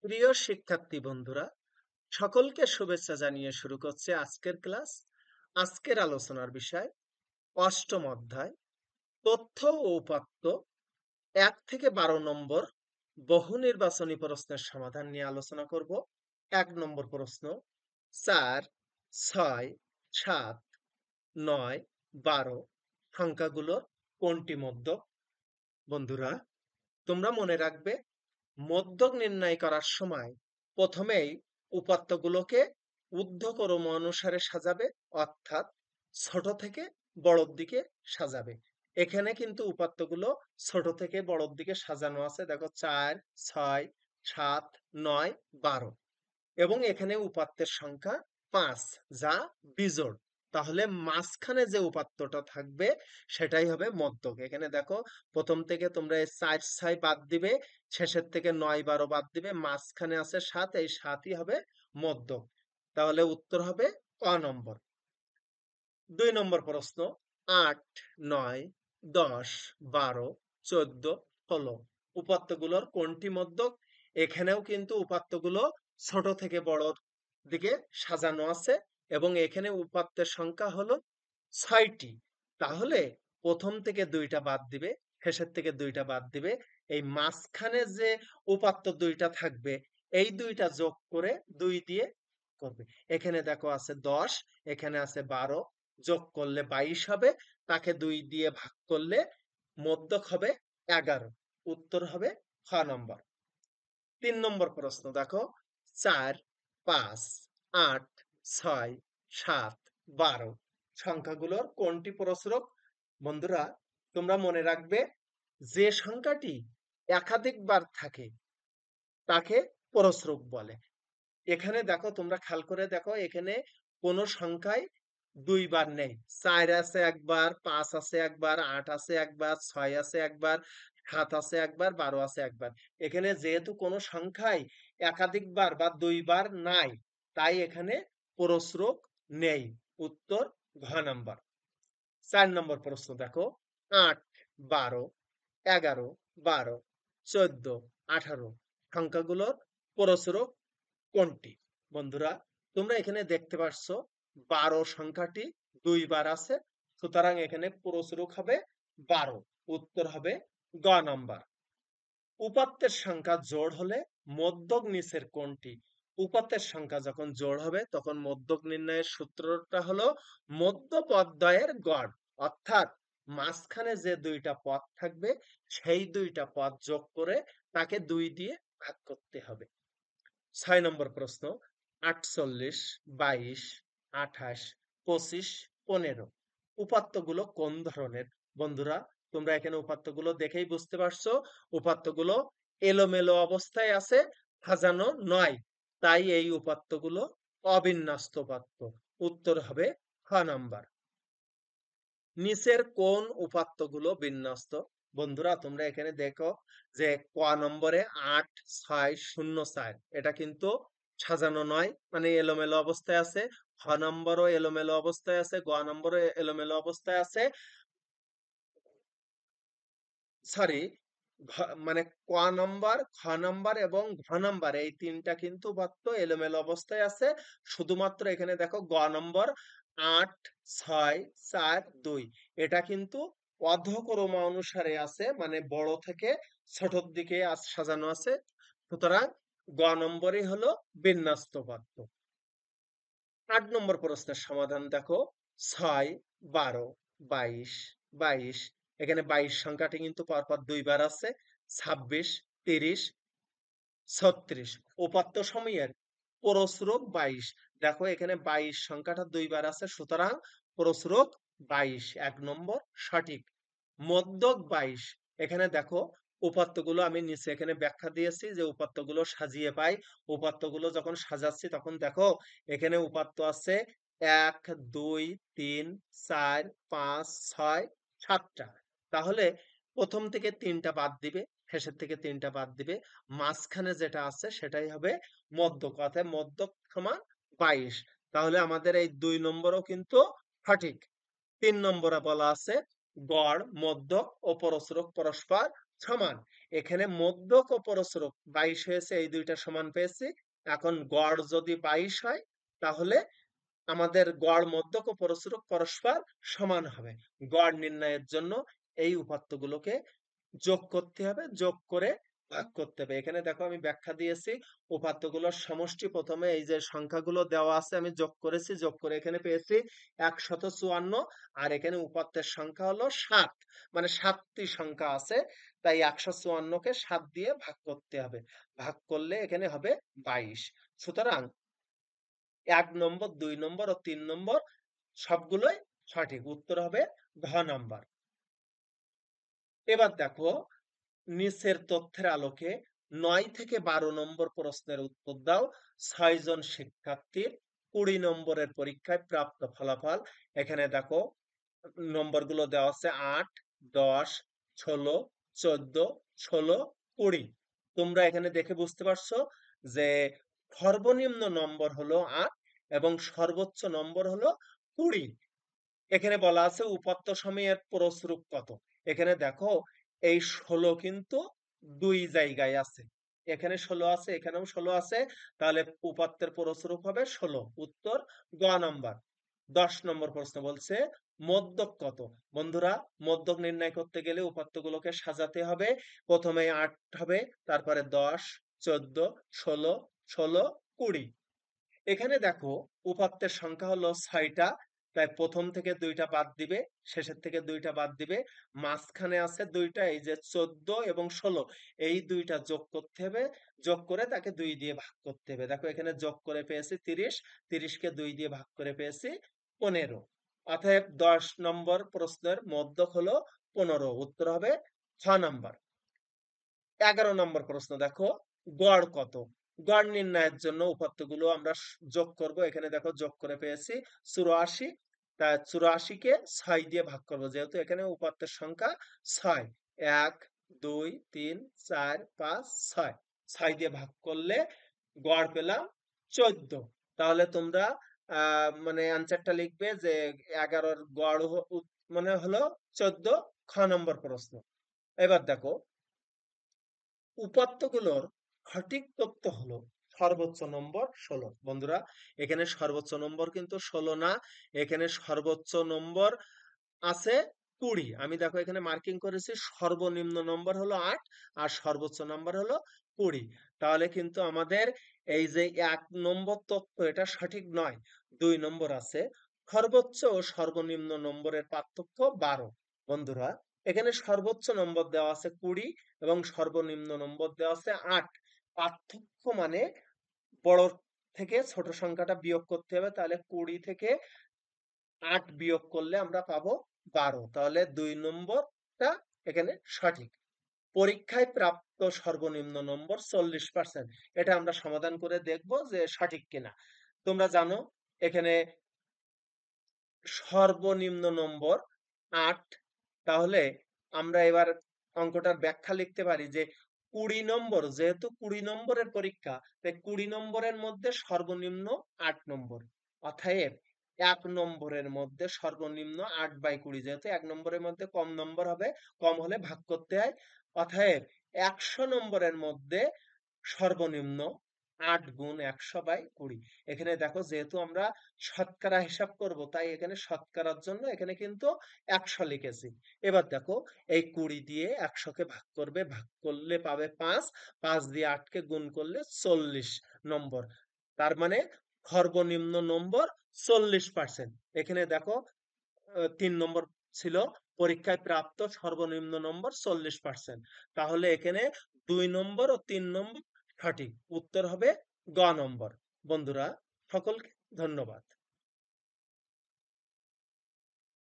প্রিয় শিক্ষার্থী বন্ধুরা, সকলকে শুভেচ্ছা জানিয়ে শুরু করছে আজকের ক্লাস। আজকের আলোচনার বিষয় অষ্টম অধ্যায় তথ্য ও উপাত্ত 1 থেকে 12 নম্বর বহু নির্বাচনী প্রশ্নের সমাধান নিয়ে আলোচনা করব। 1 নম্বর প্রশ্ন, 4, 6, 7, 9, 12 সংখ্যাগুলোর কোনটি মধ্যক? বন্ধুরা, তোমরা মনে রাখবে, মধ্যক নির্ণয় করার সময় প্রথমেই উপাত্তগুলোকে ঊর্ধ্বক্রম অনুসারে সাজাবে, অর্থাৎ ছোট থেকে বড়র দিকে সাজাবে। এখানে কিন্তু উপাত্তগুলো ছোট থেকে বড়র দিকে সাজানো আছে। দেখো, 4, 6, 7, 9, 12 এবং এখানে উপাত্তের সংখ্যা 5, যা বিজোড়। তাহলে মাঝখানে যে উপাত্তটা থাকবে সেটাই হবে মধ্যক। এখানে দেখো, প্রথম থেকে তোমরা এই 4, 6 বাদ দিবে, শেষের থেকে 9, 12 বাদ দিবে, মাঝখানে আছে 7, এই 7ই হবে মধ্যক। তাহলে উত্তর হবে ক নম্বর। 2 নম্বর প্রশ্ন, 8, 9, 10, 12, 14, 16 উপাত্তগুলোর কোনটি মধ্যক? এখানেও কিন্তু উপাত্তগুলো ছোট থেকে বড়র দিকে সাজানো আছে এবং এখানে উপাত্তের সংখ্যা হলো 6টি। তাহলে প্রথম থেকে 2টা বাদ দিবে, শেষের থেকে 2টা বাদ দিবে, এই মাঝখানে যে উপাত্ত 2টা থাকবে এই 2টা যোগ করে 2 দিয়ে করবে। এখানে দেখো আছে 10, এখানে আছে 12, যোগ করলে 22 হবে, তাকে 2 দিয়ে ভাগ করলে মধ্যক হবে 11। উত্তর হবে খ নম্বর। 3 নম্বর প্রশ্ন দেখো, 4, 5, 8, 6, 7, 12 সংখ্যাগুলোর কোনটি প্রসরক? বন্ধুরা, তোমরা মনে রাখবে, যে সংখ্যাটি একাধিকবার থাকে তাকে প্রসরক বলে। এখানে দেখো, তোমরা খেয়াল করে দেখো, এখানে কোন সংখ্যায় 2 বার নেই। 4 আছে একবার, 5 আছে একবার, 8 আছে একবার, 6 আছে একবার, 7 আছে একবার, 12 আছে একবার। এখানে যেহেতু কোনো সংখ্যায় একাধিকবার বা 2 বার নাই, তাই এখানে প্রসরক নেই। উত্তর ঘ নাম্বার। 4 নম্বর প্রশ্ন দেখো, 8, 12, 11, 12, 14, 18 সংখ্যাগুলোর প্রসরক কোনটি? বন্ধুরা, তোমরা এখানে দেখতে পাচ্ছ 12 সংখ্যাটি 2 বার আছে, সুতরাং এখানে প্রসরক হবে 12। উত্তর হবে গ নাম্বার। উপাত্তের সংখ্যা জোড় হলে মধ্যক নিচের কোনটি? উপাত্তের সংখ্যা যখন জোড় হবে তখন মধ্যক নির্ণয়ের সূত্রটা হলো মধ্যপদদ্বয়ের গড়, অর্থাৎ মাঝখানে যে 2টা পদ থাকবে সেই 2টা পদ যোগ করে তাকে 2 দিয়ে ভাগ করতে হবে। 6 নম্বর প্রশ্ন, 48, 22, 28, 25, 15 উপাত্তগুলো কোন ধরনের? বন্ধুরা, তোমরা এখানে উপাত্তগুলো দেখেই বুঝতে পারছো উপাত্তগুলো এলোমেলো অবস্থায় আছে, সাজানো নয়, তাই এই উপাত্তগুলো অবিন্যস্ত উপাত্ত। উত্তর হবে খ নাম্বার। নিচের কোন উপাত্তগুলো বিন্যস্ত? বন্ধুরা, তোমরা এখানে দেখো যে ক নম্বরে 8, 6, 0, 4 এটা কিন্তু সাজানো নয়, মানে এলোমেলো অবস্থায় আছে। খ নম্বরও এলোমেলো অবস্থায় আছে, গ নম্বরও এলোমেলো অবস্থায় আছে। সরি, মানে ক নম্বর, খ নম্বর এবং ঘ নম্বর এই 3টা কিন্তু উপাত্ত এলোমেলো অবস্থায় আছে। শুধুমাত্র এখানে দেখো গ নম্বর 8, 6, 4, 2 এটা কিন্তু অধক্রম অনুসারে আছে, মানে বড় থেকে ছোটর দিকে সাজানো আছে। সুতরাং গ নম্বরই হলো বিন্যস্ত উপাত্ত। 8 নম্বর প্রশ্নের সমাধান দেখো, 6, 12, 22, 22 এখানে 22 সংখ্যাটি কিন্তু পরপর 2 বার আছে। 26, 30, 36 উপাত্ত সমূহের প্রসরক 22। দেখো, এখানে 22 সংখ্যাটা 2 বার আছে, সুতরাং প্রসরক 22, 1 নম্বর সঠিক। মধ্যক 22, এখানে দেখো উপাত্তগুলো আমি নিচে এখানে ব্যাখ্যা দিয়েছি যে উপাত্তগুলো সাজিয়ে পাই। উপাত্তগুলো যখন সাজাচ্ছি তখন দেখো এখানে উপাত্ত আছে 1, 2, 3, 4, 5, 6, 7টা। তাহলে প্রথম থেকে 3টা বাদ দিবে, শেষের থেকে 3টা বাদ দিবে, মাঝখানে যেটা আছে সেটাই হবে মধ্যক, অর্থাৎ মধ্যক সমান 22। তাহলে আমাদের এই 2 নম্বরও কিন্তু সঠিক। 3 নম্বরে বলা আছে গড়, মধ্যক ও প্রসরক পরস্পর সমান। এখানে মধ্যক ও প্রস্রক 22 হয়েছে, এই দুইটা সমান পেয়েছি। এখন গড় যদি 22 হয় তাহলে আমাদের গড় মধ্যক ও প্রস্রক পরস্পর সমান হবে। গড় নির্ণয়ের জন্য এই উপাত্তগুলোকে যোগ করতে হবে, যোগ করে ভাগ করতে হবে। এখানে দেখো আমি ব্যাখ্যা দিয়েছি উপাত্তগুলোর সমষ্টি। প্রথমে এই যে সংখ্যাগুলো দেওয়া আছে আমি যোগ করেছি, যোগ করে এখানে পেয়েছি 154, আর এখানে উপাত্তের সংখ্যা হলো 7, মানে 7টি সংখ্যা আছে, তাই 154 কে 7 দিয়ে ভাগ করতে হবে। ভাগ করলে এখানে হবে 22। সুতরাং 1 নম্বর, 2 নম্বর ও 3 নম্বর সবগুলোই সঠিক। উত্তর হবে ঘ নাম্বার। এবার দেখো নিচের তথ্যের আলোকে 9 থেকে 12 নম্বর প্রশ্নের উত্তর দাও। 6 জন শিক্ষার্থীর 20 নম্বরের পরীক্ষায় প্রাপ্ত ফলাফল। এখানে দেখো নম্বরগুলো দেওয়া আছে 8, 10, 16, 14, 16, 20। তোমরা এখানে দেখে বুঝতে পারছো যে সর্বনিম্ন নম্বর হলো 8 এবং সর্বোচ্চ নম্বর হলো 20। এখানে বলা আছে উপাত্ত সময়ের প্রসরূপ কত। এখানে দেখো এই 16 কিন্তু দুই জায়গায় আছে, এখানে 16 আছে, এখানেও 16 আছে, তাহলে উপাত্তের প্রসরূপ হবে 16। উত্তর গ নাম্বার। 10 নম্বর প্রশ্ন বলছে মধ্যক কত। বন্ধুরা, মধ্যক নির্ণয় করতে গেলে উপাত্তগুলোকে সাজাতে হবে। প্রথমে 8 হবে, তারপরে 10, 14, 16, 16, 20। এখানে দেখো উপাত্তের সংখ্যা হলো 6টা, তাই প্রথম থেকে 2টা বাদ দিবে, শেষের থেকে 2টা বাদ দিবে, মাঝখানে আছে 2টা, এই যে 14 এবং 16, এই 2টা যোগ করতে হবে, যোগ করে তাকে 2 দিয়ে ভাগ করতে হবে। দেখো এখানে যোগ করে পেয়েছি 30, 30 কে 2 দিয়ে ভাগ করে পেয়েছি 15। অতএব 10 নম্বর প্রশ্নের মধ্যক হলো 15। উত্তর হবে ছ নাম্বার। 11 নম্বর প্রশ্ন দেখো গড় কত। গড় নির্ণয়ের জন্য উপাত্তগুলো আমরা যোগ করব। এখানে দেখো যোগ করে পেয়েছি 84, তাই 84 কে 6 দিয়ে ভাগ করব, যেহেতু এখানে উপাত্তের সংখ্যা 6। 1, 2, 3, 4, 5, 6, 6 দিয়ে ভাগ করলে গড় পেলাম 14। তাহলে তোমরা মানে অ্যান্সারটা লিখবে যে 11-র গড় মানে হলো 14, খ নম্বর প্রশ্ন। এবার দেখো উপাত্তগুলোর সঠিক তথ্য হলো সর্বোচ্চ নম্বর 16। বন্ধুরা, এখানে সর্বোচ্চ নম্বর কিন্তু 16 না, এখানে সর্বোচ্চ নম্বর আছে 20। আমি দেখো এখানে মার্কিং করেছি, সর্বনিম্ন নম্বর হলো 8 আর সর্বোচ্চ নম্বর হলো 20। তাহলে কিন্তু আমাদের এই যে 1 নম্বর তথ্য এটা সঠিক নয়। 2 নম্বর আছে সর্বোচ্চ ও সর্বনিম্ন নম্বরের পার্থক্য 12। বন্ধুরা, এখানে সর্বোচ্চ নম্বর দেওয়া আছে 20 এবং সর্বনিম্ন নম্বর দেওয়া আছে 8। পার্থক্য মানে বড় থেকে ছোট সংখ্যাটা বিয়োগ করতে হবে, তাহলে 20 থেকে 8 বিয়োগ করলে আমরা পাবো 12। তাহলে 2 নম্বরটা এখানে সঠিক। পরীক্ষায় প্রাপ্ত সর্বনিম্ন নম্বর 40%। এটা আমরা সমাধান করে দেখব যে সঠিক কিনা। তোমরা জানো এখানে সর্বনিম্ন নম্বর 8, তাহলে আমরা এবার অঙ্কটার ব্যাখ্যা লিখতে পারি যে 20 নম্বর, যেহেতু 20 নম্বরের পরীক্ষা, তাই 20 নম্বরের মধ্যে সর্বনিম্ন 8 নম্বর। অতএব 1 নম্বরের মধ্যে সর্বনিম্ন 8/20, যেহেতু 1 নম্বরের মধ্যে কম নম্বর হবে, কম হলে ভাগ করতে হয়। অতএব 100 নম্বরের মধ্যে সর্বনিম্ন 8 গুণ 100/20। এখানে দেখো যেহেতু আমরা শতকরা হিসাব করব, তাই এখানে শতকরার জন্য এখানে কিন্তু 100 লিখেছি। এবার দেখো এই 20 দিয়ে 100 কে ভাগ করবে, ভাগ করলে পাবে 5, 5 দিয়ে 8 কে গুণ করলে 40 নম্বর। তার মানে সর্বনিম্ন নম্বর 40%। এখানে দেখো 3 নম্বর ছিল পরীক্ষায় প্রাপ্ত সর্বনিম্ন নম্বর 40%। তাহলে এখানে 2 নম্বর ও 3 নম্বর সঠিক। উত্তর হবে গ নম্বর। বন্ধুরা, সকলকে ধন্যবাদ।